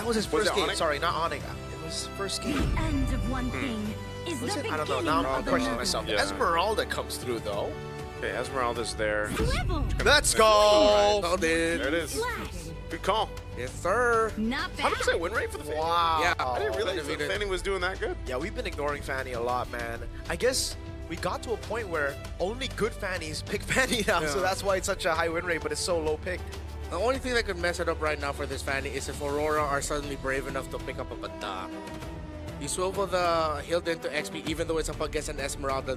was his first game. Onyx? Sorry, not Onyx. It was his first game. End of one thing is Was the it? I don't know. beginning Now I'm of questioning another. myself. Yeah. Esmeralda comes through though. Okay, Esmeralda's there. Swivel. Let's go. Called it. There it is. Flash. Good call. Yes, sir. Not bad. 100% win rate for the Fanny. Wow. Yeah, I didn't realize that Fanny was doing that good. Yeah, we've been ignoring Fanny a lot, man. I guess we got to a point where only good Fannies pick Fanny now, so Yeah. that's why it's such a high win rate, but it's so low picked. The only thing that could mess it up right now for this Fanny is if Aurora are suddenly brave enough to pick up a Banda. You swivel the Hilda into XP even though it's up against an Esmeralda.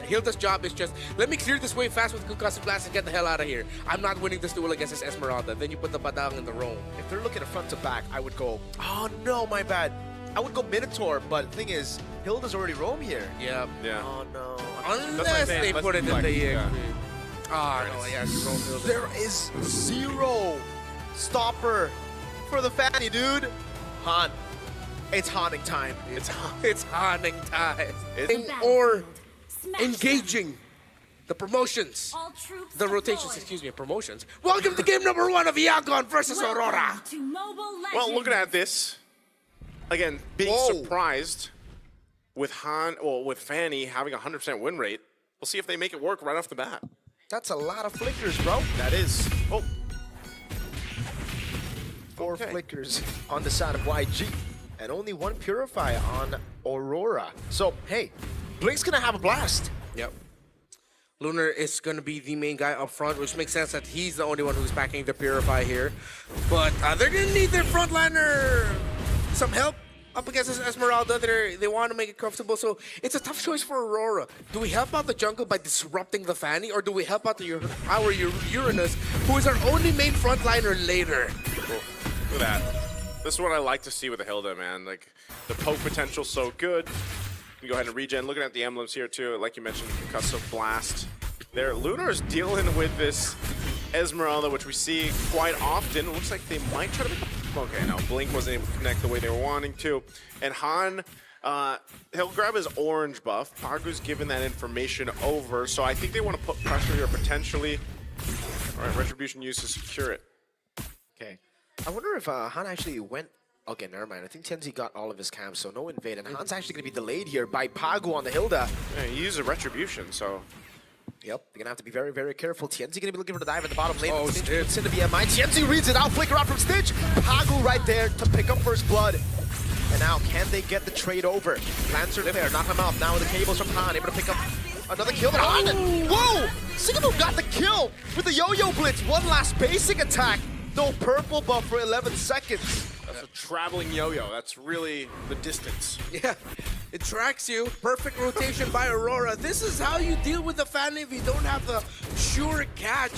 Hilda's job is just, let me clear this wave fast with Concussive Blast and get the hell out of here. I'm not winning this duel against this Esmeralda. Then you put the Badang in the roam. If they're looking at front to back, I would go, oh no, my bad. I would go Minotaur, but the thing is, Hilda's already roam here. Yeah. Yeah. Oh no. Unless they Let's put it in deflect, the yeah. EXP. Ah, no, yes. roam Hilda. There is zero stopper for the Fanny, dude. Han. It's Haning time. It's haunting time. It's- Or Smash engaging the promotions. them. All troops The rotations, deployed. excuse me, promotions. Welcome to game number 1 of Yangon versus Welcome Aurora. to Mobile Legends. Well, looking at this, again, being Whoa. surprised with with Fanny having a 100% win rate. We'll see if they make it work right off the bat. That's a lot of flickers, bro. That is. Oh, 4 Okay. flickers on the side of YG. And only 1 Purify on Aurora. So, hey, Blink's gonna have a blast. Yep. Lunar is going to be the main guy up front, which makes sense that he's the only one who's backing the Purify here. But they're going to need their frontliner some help up against this Esmeralda. They want to make it comfortable, so it's a tough choice for Aurora. Do we help out the jungle by disrupting the Fanny, or do we help out our Uranus, who is our only main frontliner later? cool. Look at that. This is what I like to see with the Hilda, man. Like, the poke potential's so good. You can go ahead and regen. Looking at the emblems here, too. Like you mentioned, Concussive Blast. There, Lunar's dealing with this Esmeralda, which we see quite often. It looks like they might try to make a... Okay, no, Blink wasn't able to connect the way they were wanting to. And Han, he'll grab his orange buff. Pagu's given that information over, so I think they want to put pressure here potentially. All right, Retribution used to secure it. Okay. I wonder if Han actually went... Okay, never mind. I think Tenzi got all of his camps, so no invade. And Han's actually going to be delayed here by Pagu on the Hilda. Yeah, he used a Retribution, so... Yep, they're going to have to be very, very careful. Tienzi going to be looking for the dive at the bottom lane. Oh, Stitch Stitch. puts into BMI. Tienzi reads it out, flicker out from Stitch. Pagu right there to pick up first blood. And now, can they get the trade over? Lancer there, knock him out. Now with the cables from Han, able to pick up another kill. And Han, whoa! Sigamo got the kill with the yo-yo blitz. One last basic attack. No purple buff for 11 seconds. That's a traveling yo-yo. That's really the distance. Yeah, it tracks you. Perfect rotation by Aurora. This is how you deal with the Fanny if you don't have the sure catch.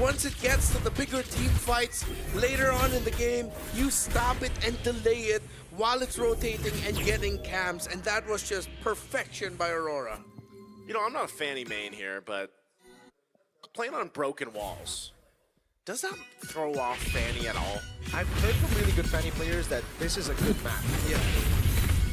Once it gets to the bigger team fights later on in the game, you stop it and delay it while it's rotating and getting cams, and that was just perfection by Aurora. You know, I'm not a Fanny main here, but playing on broken walls, does that throw off Fanny at all? I've heard from really good Fanny players that this is a good map. Yeah.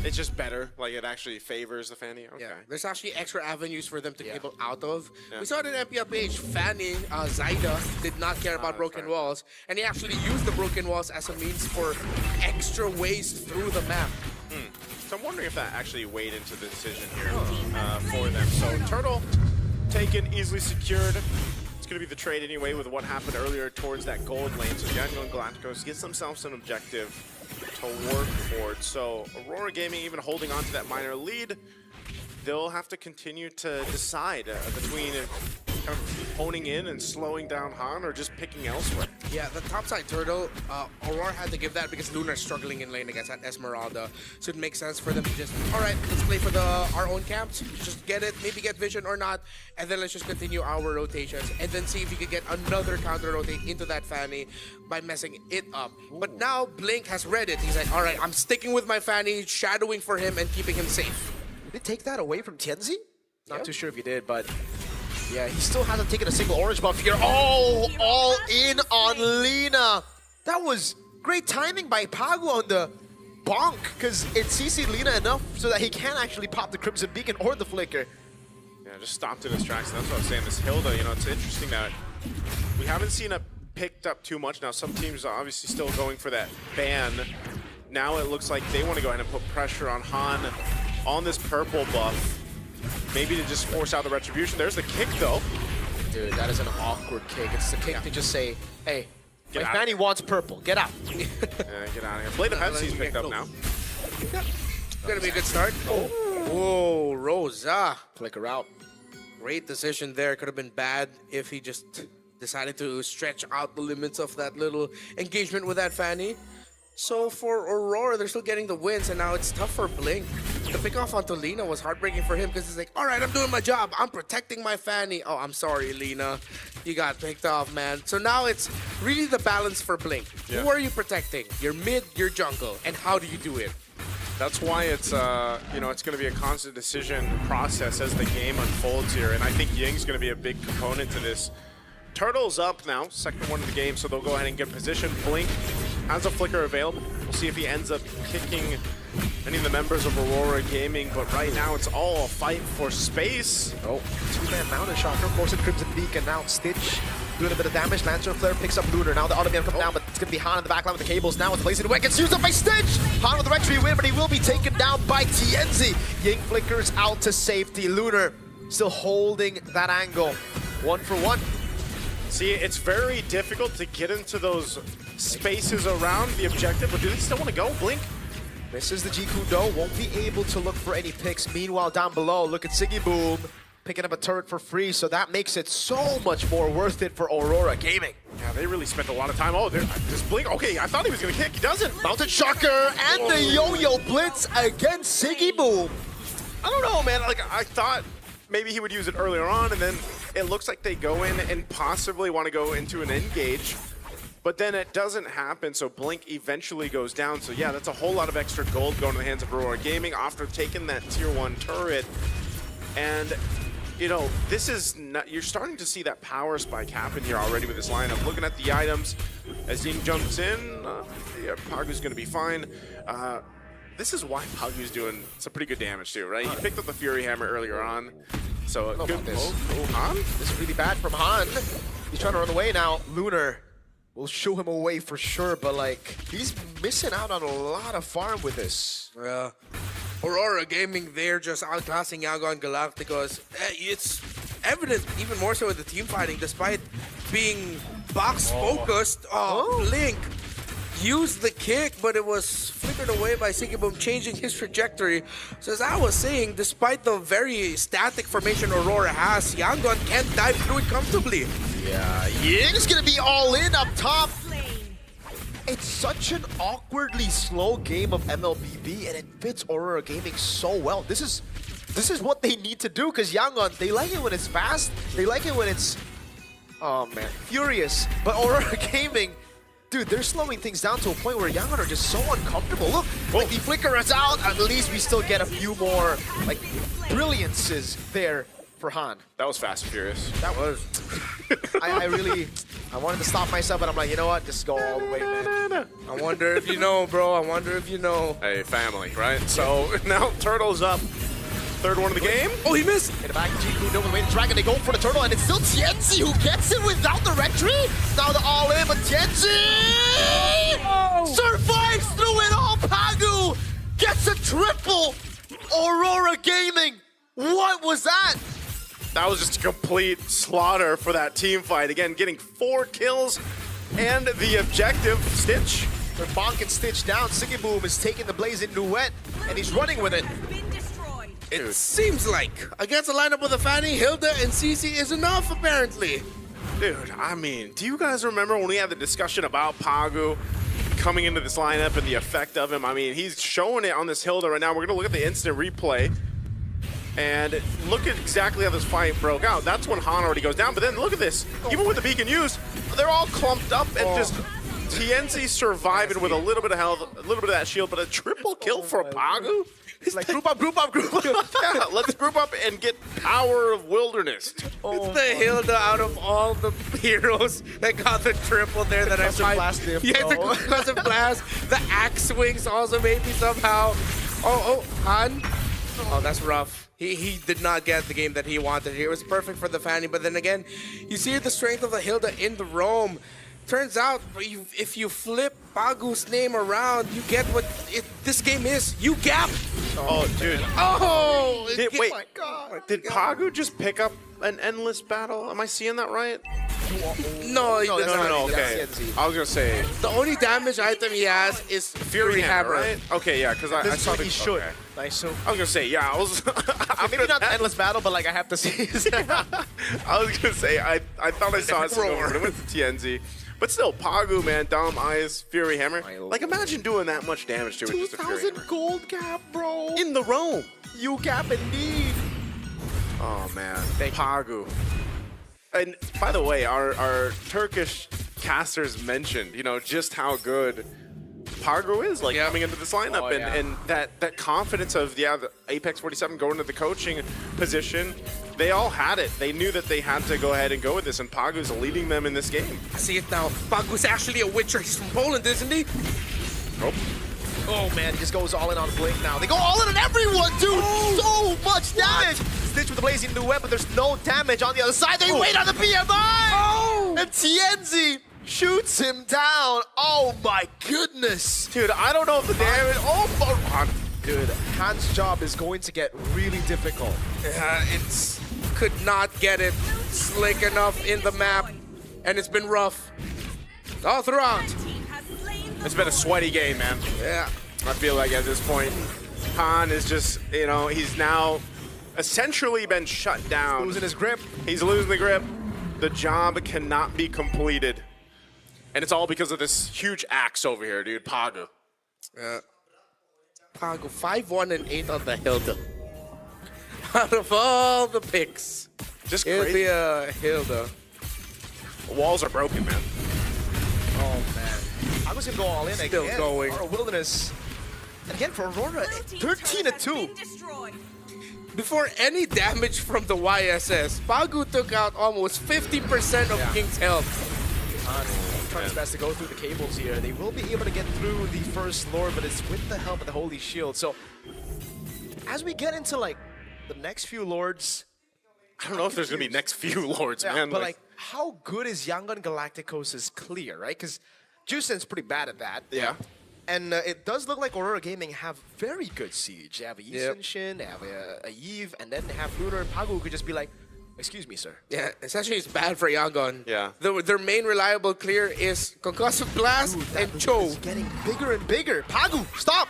It's just better, like it actually favors the Fanny? Okay. Yeah, there's actually extra avenues for them to Yeah. cable out of. Yeah. We saw it in MPLPH. Fanny, Zaida, did not care about that's broken right. walls, and he actually used the broken walls as a means for extra ways through the map. So I'm wondering if that actually weighed into the decision here for them. So Turtle taken, easily secured. It's going to be the trade anyway with what happened earlier towards that gold lane. So Yangon Galacticos gets themselves an objective to work towards. So Aurora Gaming even holding on to that minor lead. They'll have to continue to decide between kind of honing in and slowing down Han or just picking elsewhere. Yeah, the topside turtle, Aurora had to give that because Lunar's struggling in lane against that Esmeralda. So it makes sense for them to just, all right, let's play for our own camps. Just get it, maybe get vision or not, and then let's just continue our rotations and then see if we can get another counter rotate into that Fanny by messing it up. But now Blink has read it. He's like, all right, I'm sticking with my Fanny, shadowing for him and keeping him safe. Did they take that away from Tienzi? Not Yep. too sure if he did, but yeah, he still hasn't taken a single orange buff here. Oh, all in on Lina. That was great timing by Pagu on the bonk, because it CC'd Lina enough so that he can actually pop the Crimson Beacon or the Flicker. Yeah, just stopped in his tracks. That's what I'm saying. This Hilda, you know, it's interesting that we haven't seen it picked up too much. Now, some teams are obviously still going for that ban now it looks like they want to go ahead and put pressure on Han on this purple buff. Maybe to just force out the retribution. There's the kick though. Dude, that is an awkward kick. It's the kick to just say, hey, Get my out. Fanny wants purple. Get out. Get out of here. Blade of Pepsi's picked up now. Yep. Gonna be a good start. Whoa, Rosa. Flicker out. Great decision there. Could have been bad if he just decided to stretch out the limits of that little engagement with that Fanny. So for Aurora, they're still getting the wins, and now it's tough for Blink. The pick-off onto Lina was heartbreaking for him because he's like, all right, I'm doing my job. I'm protecting my Fanny. Oh, I'm sorry, Lina. You got picked off, man. So now it's really the balance for Blink. Yeah. Who are you protecting? Your mid, your jungle, and how do you do it? That's why it's it's going to be a constant decision process as the game unfolds here, and I think Ying's going to be a big component to this. Turtle's up now, second one of the game, so they'll go ahead and get position. Blink has a flicker available. We'll see if he ends up kicking any of the members of Aurora Gaming, but right now it's all a fight for space. Oh, two-man mountain shocker, forcing Crimson Beacon. Now Stitch doing a bit of damage. Lancer Flare picks up Lunar. Now the Autobahn comes down, but it's going to be Han in the backline with the cables. Now it's placing the Wicked. Used up by Stitch. Han with the retry win, but he will be taken down by TNZ. Ying flickers out to safety. Lunar still holding that angle. 1 for 1. See, it's very difficult to get into those spaces around the objective, but do they still want to go? Blink? Misses the Jikudo, won't be able to look for any picks. Meanwhile, down below, look at Siggy Boom picking up a turret for free, so that makes it so much more worth it for Aurora Gaming. Yeah, they really spent a lot of time. Oh, there's Blink. Okay, I thought he was going to kick. He doesn't. Mountain Shocker and the Yo-Yo Blitz against Siggy Boom. I don't know, man. Like, I thought maybe he would use it earlier on, and then it looks like they go in and possibly want to go into an engage. But then it doesn't happen, so Blink eventually goes down. So yeah, that's a whole lot of extra gold going to the hands of Aurora Gaming after taking that tier 1 turret. And, you know, this is not, you're starting to see that power spike happen here already with this lineup. Looking at the items, as Ying jumps in, yeah, Pagu's going to be fine. This is why Pagu's doing some pretty good damage too, right? He picked up the Fury Hammer earlier on. So a good this. Oh, Han? This is really bad from Han. He's trying to run away now. Lunar will show him away for sure, but like, he's missing out on a lot of farm with this. Yeah. Aurora Gaming, they're just outclassing Yangon Galacticos. It's evident, even more so with the team fighting, despite being box-focused. Blink used the kick, but it was flickered away by Siggyboom, changing his trajectory. So as I was saying, despite the very static formation Aurora has, Yangon can't dive through it comfortably. Yeah, Ying's gonna be all in up top. It's such an awkwardly slow game of MLBB, and it fits Aurora Gaming so well. This is what they need to do, because Yangon, they like it when it's fast, they like it when it's, oh man, furious. But Aurora Gaming, dude, they're slowing things down to a point where Yangon are just so uncomfortable. Look, like the flicker is out, at least we still get a few more like brilliances there for Han. That was fast and furious. That was. I wanted to stop myself, but I'm like, you know what? Just go all the way, man. I wonder if you know, bro. I wonder if you know. Hey, family, right? So now Turtle's up. Third one of the game. Oh, he missed. In the back, Jiku over the way to Dragon. They go for the turtle, and it's still Tienzi who gets it without the retry. Now the all in, but Tienzi survives through it all. Pagu gets a triple. Aurora Gaming. What was that? That was just a complete slaughter for that team fight. Again, getting 4 kills and the objective. Stitch. They're bonking Stitch down. Siggy Boom is taking the Blaze in Nuet, and he's running with it. It seems like against a lineup with a Fanny, Hilda, and Cece is enough, apparently. Dude, I mean, do you guys remember when we had the discussion about Pagu coming into this lineup and the effect of him? I mean, he's showing it on this Hilda right now. We're going to look at the instant replay. And look at exactly how this fight broke out. That's when Han already goes down. But then look at this. Even with the beacon used, they're all clumped up and just TNC surviving with a little bit of health, a little bit of that shield, but a triple kill for Pagu? It's like group up, group up, group up. Yeah, let's group up and get power of wilderness. It's the Hilda out of all the heroes that got the triple there that I find. Yeah, the concussive blast. The axe swings also maybe somehow. Oh, Han. Oh, that's rough. He did not get the game that he wanted. It was perfect for the Fanny, but then again, you see the strength of the Hilda in the roam. turns out, if you flip Pagu's name around, you get what this game is. You gap. Oh, dude. Oh! Wait, my God. did Pagu just pick up an endless battle? Am I seeing that right? No, No, that's No, not- okay. that's TNZ. I was gonna say The only damage item he has is Fury Hammer. right? Okay, yeah, because I This is saw what the he should. okay. Nice. So I was gonna say, yeah, I was. maybe not the endless battle, but like I have to see. I was gonna say, I thought I saw it somewhere, but it went to TNZ. But still, Pagu, man, Dom, Eyes, Fury Hammer. Like, imagine doing that much damage to it just a Fury 2,000 Hammer. gold cap, bro. In the roam. You gap indeed. Oh, man. Pagu. And by the way, our Turkish casters mentioned, you know, just how good Pagu is, like, coming into this lineup. Oh, and yeah. and that confidence of, the Apex 47 going to the coaching position, they all had it. They knew that they had to go ahead and go with this, and Pagu's leading them in this game. I see it now. Pagu's actually a Witcher. He's from Poland, isn't he? Nope. Oh man, he just goes all in on Blink now. They go all in on everyone, dude! So much damage! Stitch with the blazing new weapon, there's no damage on the other side. They wait on the PMI! And TNZ shoots him down. Oh my goodness! Dude, I don't know if the damage... Dude, Han's job is going to get really difficult. It's could not get it slick enough in the map, and it's been rough all throughout. Team has slain the It's been a sweaty game, man. Yeah. I feel like at this point, Han is just, you know, he's now essentially been shut down. Losing his grip. He's losing the grip. The job cannot be completed. And it's all because of this huge axe over here, dude. Pagu. Pagu 5-1 and 8 on the Hilda. Out of all the picks, Just it'll crazy. be a Hilda. The walls are broken, man. Oh man. I was gonna go all in Still again. going. Or Wilderness. And again for Aurora, Blue team's 13 turret to has 2. been destroyed. Before any damage from the YSS, Pagu took out almost 50% of King's health. Trying his best to go through the cables here. They will be able to get through the first lord, but it's with the help of the Holy Shield. So as we get into like the next few lords, I don't know if there's going to be next few lords, man. but like how good is Yangon Galacticos' clear, right? Because Jusen's pretty bad at that. yeah. And it does look like Aurora Gaming have very good siege. They have a Yi Shin, they have a Yves, and then they have Lunar and Pagu who could just be like, excuse me, sir. Yeah, essentially it's bad for Yangon. Yeah. Their main reliable clear is Concussive Blast and Cho. It's getting bigger and bigger. Pagu, stop!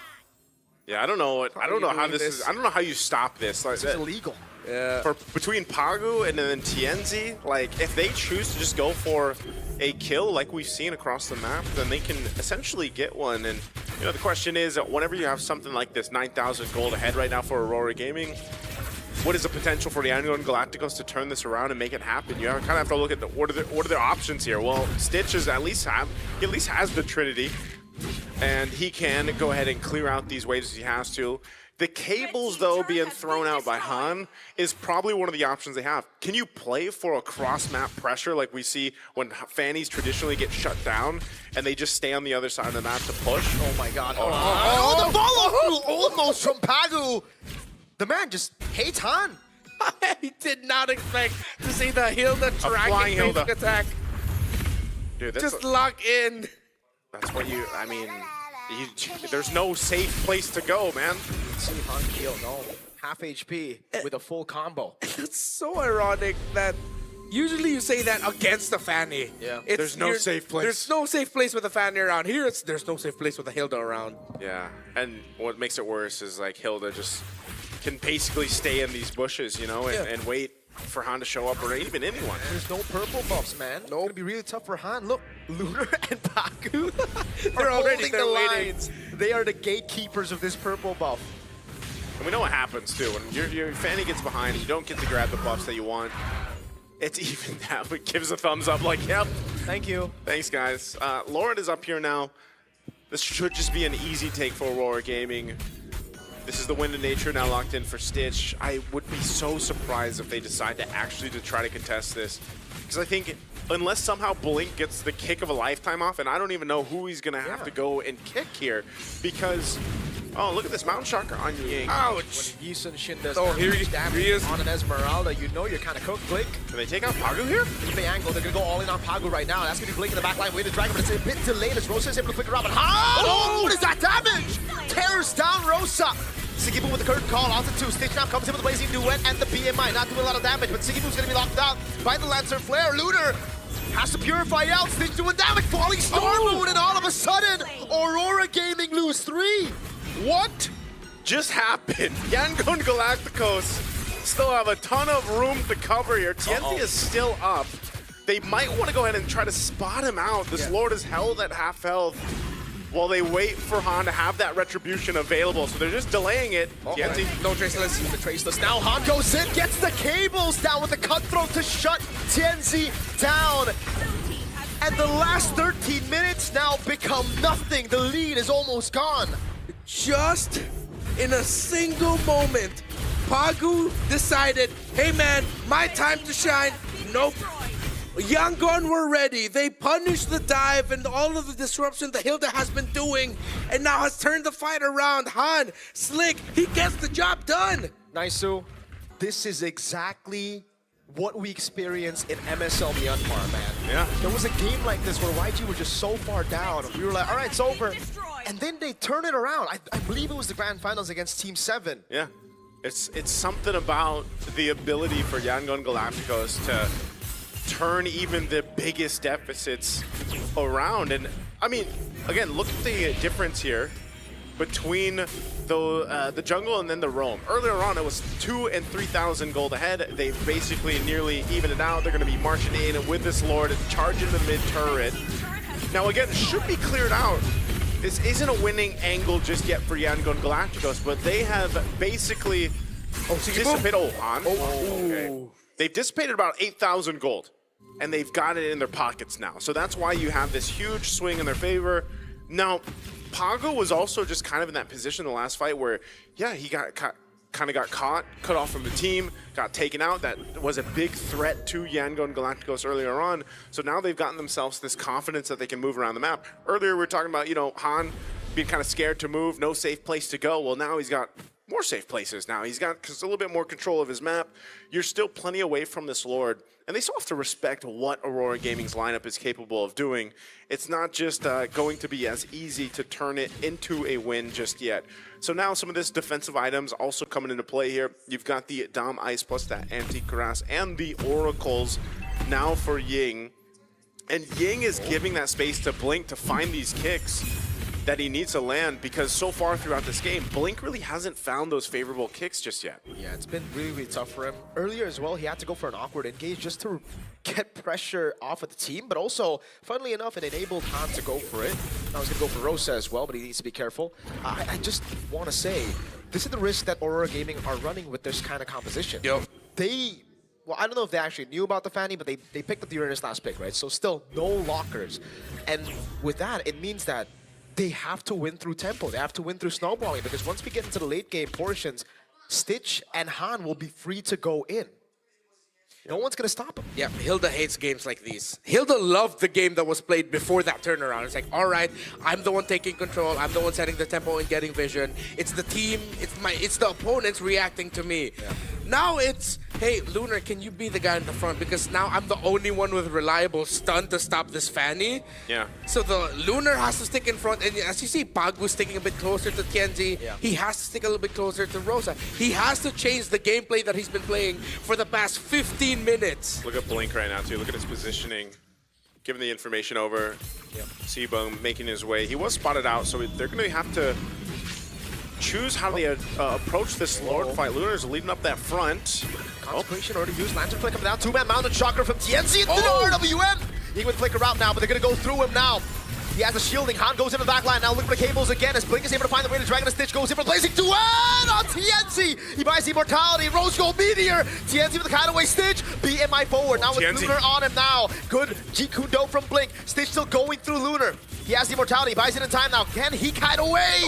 Yeah, I don't know what. I don't know how this is. I don't know how you stop this. Like, It's illegal. for between Pagu and then TNZ, like if they choose to just go for a kill like we've seen across the map, then they can essentially get one. And you know, the question is that whenever you have something like this, 9,000 gold ahead right now for Aurora Gaming, what is the potential for the Yangon Galacticos to turn this around and make it happen? You kind of have to look at what are their options here. Well, Stitch is he at least has the Trinity, and he can go ahead and clear out these waves as he has to. The cables, though, being thrown out by Han is probably one of the options they have. Can you play for a cross-map pressure like we see when Fannies traditionally get shut down and they just stay on the other side of the map to push? Oh my god. Oh, the follow-through almost from Pagu. The man just hates Han. I did not expect to see the Hilda flying tracking Hilda. basic attack. Dude, Just lock in. that's what I mean, there's no safe place to go, man. See Han heal, no. Half HP with a full combo. It's so ironic that usually you say that against a Fanny. Yeah. There's no safe place. There's no safe place with a Fanny around. Here, there's no safe place with a Hilda around. Yeah, and what makes it worse is like Hilda just can basically stay in these bushes, you know, and wait for Han to show up or even anyone. There's no purple buffs, man. It's gonna be really tough for Han. Look, Lunar and Pagu They're are already holding the waiting. lines. They are the gatekeepers of this purple buff. And we know what happens too. When your Fanny gets behind and you don't get to grab the buffs that you want, it's even that. It gives a thumbs up like, yep. Thank you. Thanks, guys. Lauren is up here now. This should just be an easy take for Aurora Gaming. This is the Wind of Nature now locked in for Stitch. I would be so surprised if they decide to actually try to contest this. Because I think unless somehow Blink gets the kick of a lifetime off, and I don't even know who he's going to have to go and kick here, because Oh, look at this Mountain Shocker on Ying. Ouch! Yi Sun-shin does Oh, here he damage is. on an Esmeralda. You know you're kind of cooked, Blink. Can they take out Pagu here? Ife angle, they're going to go all in on Pagu right now. That's going to be Blink in the back line, way to drag him, but it's a bit delayed as Rosa is able to flick it around. But oh, what is that damage? Tears down Rosa. Sigibu with the curtain call, onto 2. Stitch now comes in with the Blazing Duet and the BMI. Not doing a lot of damage, but Sigibu's going to be locked out by the Lancer Flare. Lunar has to purify out. Stitch doing damage, falling Storm Moon, and all of a sudden, Aurora Gaming lose 3. What just happened? Yangon Galacticos still have a ton of room to cover here. TNT is still up. They might want to go ahead and try to spot him out. This Lord is held at half health while they wait for Han to have that retribution available. So they're just delaying it. TNT. No traceless. The traceless now. Han goes in, gets the cables down with the cutthroat to shut TNZ down. And the last 13 minutes now become nothing. The lead is almost gone. Just in a single moment, Pagu decided, hey man, my time to shine. Nope. Yangon were ready. They punished the dive and all of the disruption that Hilda has been doing and now has turned the fight around. Han, slick, he gets the job done. Naisu, this is exactly what we experienced in MSL Myanmar, man. Yeah. There was a game like this where YG were just so far down. We were like, all right, it's over. And then they turn it around. I believe it was the grand finals against Team 7. Yeah. It's something about the ability for Yangon Galacticos to turn even the biggest deficits around. And I mean, again, look at the difference here between the jungle and then the roam. Earlier on, it was 2,000 and 3,000 gold ahead. They basically nearly evened it out. They're going to be marching in with this Lord, charging the mid turret. Now again, it should be cleared out. This isn't a winning angle just yet for Yangon Galacticos, but they have basically dissipated. Okay. They've dissipated about 8,000 gold, and they've got it in their pockets now. So that's why you have this huge swing in their favor. Now, Pagu was also just kind of in that position in the last fight where, yeah, he got kind of got caught, cut off from the team, got taken out. That was a big threat to Yangon Galacticos earlier on. So now they've gotten themselves this confidence that they can move around the map. Earlier we were talking about, you know, Han being kind of scared to move, no safe place to go. Well, now he's got more safe places now. He's got a little bit more control of his map. You're still plenty away from this Lord. And they still have to respect what Aurora Gaming's lineup is capable of doing. It's not just going to be as easy to turn it into a win just yet. So now some of this defensive items also coming into play here. You've got the Dom Ice plus that Anti-Cuirass and the Oracles now for Ying. And Ying is giving that space to Blink to find these kicks that he needs to land, because so far throughout this game, Blink really hasn't found those favorable kicks just yet. Yeah, it's been really, really tough for him. Earlier as well, he had to go for an awkward engage just to get pressure off of the team, but also, funnily enough, it enabled Han to go for it. Now he's going to go for Rosa as well, but he needs to be careful. I just want to say, this is the risk that Aurora Gaming are running with this kind of composition. Yep. Well, I don't know if they actually knew about the Fanny, but they picked up the Uranus last pick, right? So still, no lockers. And with that, it means that they have to win through tempo. They have to win through snowballing, because once we get into the late game portions, Stitch and Han will be free to go in. No one's going to stop them. Yeah, Hilda hates games like these. Hilda loved the game that was played before that turnaround. It's like, all right, I'm the one taking control. I'm the one setting the tempo and getting vision. It's the team. It's the opponents reacting to me. Yeah. Now it's, hey, Lunar, can you be the guy in the front? Because now I'm the only one with reliable stun to stop this Fanny. Yeah. So the Lunar has to stick in front. And as you see, Pagu's sticking a bit closer to Tianzi. Yeah. He has to stick a little bit closer to Rosa. He has to change the gameplay that he's been playing for the past 15 minutes. Look at Blink right now, too. Look at his positioning. Giving the information over. Yep. Seaboom making his way. He was spotted out, so they're going to have to choose how they approach this Lord fight. Lunar's leading up that front. Consecration already used. Lantern Flicker down. Two-man Mountain Shocker from TNC into the RWM. He would flicker out now, but they're going to go through him now. He has the shielding. Han goes into the back line now. Look for the cables again as Blink is able to find the way to Dragon. Stitch goes in for Blazing Duet on TNC. He buys Immortality. Rose Gold Meteor. TNC with the Cutaway Stitch. BMI forward. Now with TNC. Lunar on him now. Good G-Kudo from Blink. Stitch still going through Lunar. He has the Immortality. He buys it in time now. Can he kite away?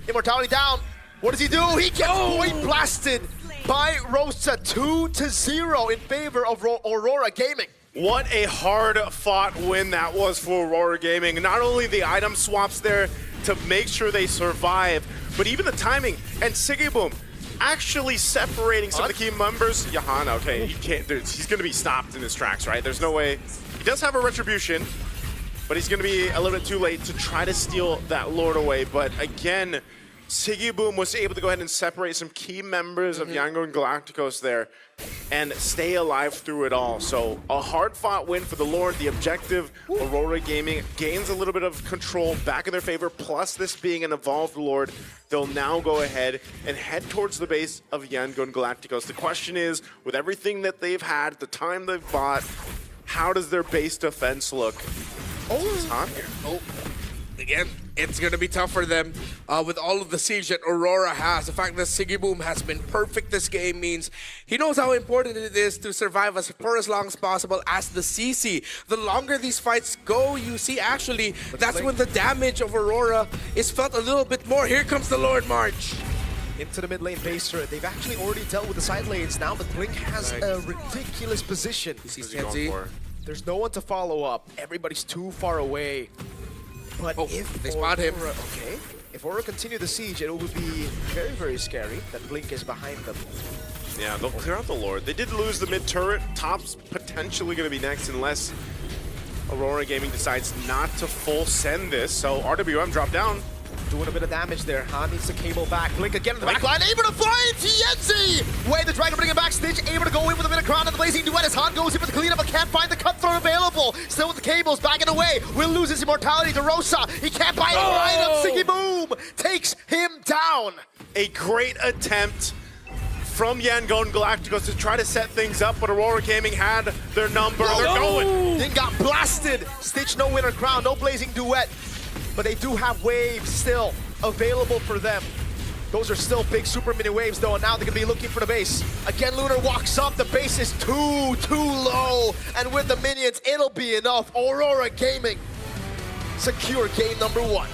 Immortality down. What does he do? He gets point blasted by Rosa. 2-0 in favor of Aurora Gaming. What a hard-fought win that was for Aurora Gaming. Not only the item swaps there, to make sure they survive. But even the timing, and Siggyboom actually separating some of the key members. Jahan, okay, he can't, he's going to be stopped in his tracks, right? There's no way. He does have a retribution, but he's going to be a little bit too late to try to steal that Lord away. But again, Siggyboom was able to go ahead and separate some key members of Yangon Galacticos there and stay alive through it all. So a hard-fought win for the Lord. The objective, Aurora Gaming, gains a little bit of control back in their favor, plus this being an evolved Lord. They'll now go ahead and head towards the base of Yangon Galacticos. The question is, with everything that they've had, the time they've bought, how does their base defense look? Again, it's going to be tough for them with all of the siege that Aurora has. The fact that Siggyboom has been perfect this game means he knows how important it is to survive for as long as possible as the CC. The longer these fights go, you see actually that's when the damage of Aurora is felt a little bit more. Here comes the Lord March. Into the mid lane base turret. They've actually already dealt with the side lanes now, but Blink has a ridiculous position. There's no one to follow up. Everybody's too far away. But if they spot him. Okay. If Aurora continue the siege, it will be very, very scary that Blink is behind them. Yeah, they'll clear out the Lord. They did lose the mid turret. Top's potentially going to be next unless Aurora Gaming decides not to full send this. So RWM drop down. Doing a bit of damage there. Han needs to cable back. Blink again in the back line. Able to fly into Yenzi! Way the Dragon bring him back. Stitch able to go in with a bit of crown and the Blazing Duet as Han goes in with the cleanup but can't find the cutthroat available. Still with the cables, backing away. Will lose his immortality to Rosa. He can't buy it right up. Siggyboom takes him down. A great attempt from Yangon Galacticos to try to set things up, but Aurora Gaming had their number. They're going. Then got blasted. Stitch no winner crown, no Blazing Duet. But they do have waves still available for them. Those are still big super mini waves though, and now they're gonna be looking for the base. Again, Lunar walks up, the base is too low, and with the minions, it'll be enough. Aurora Gaming secure game number 1.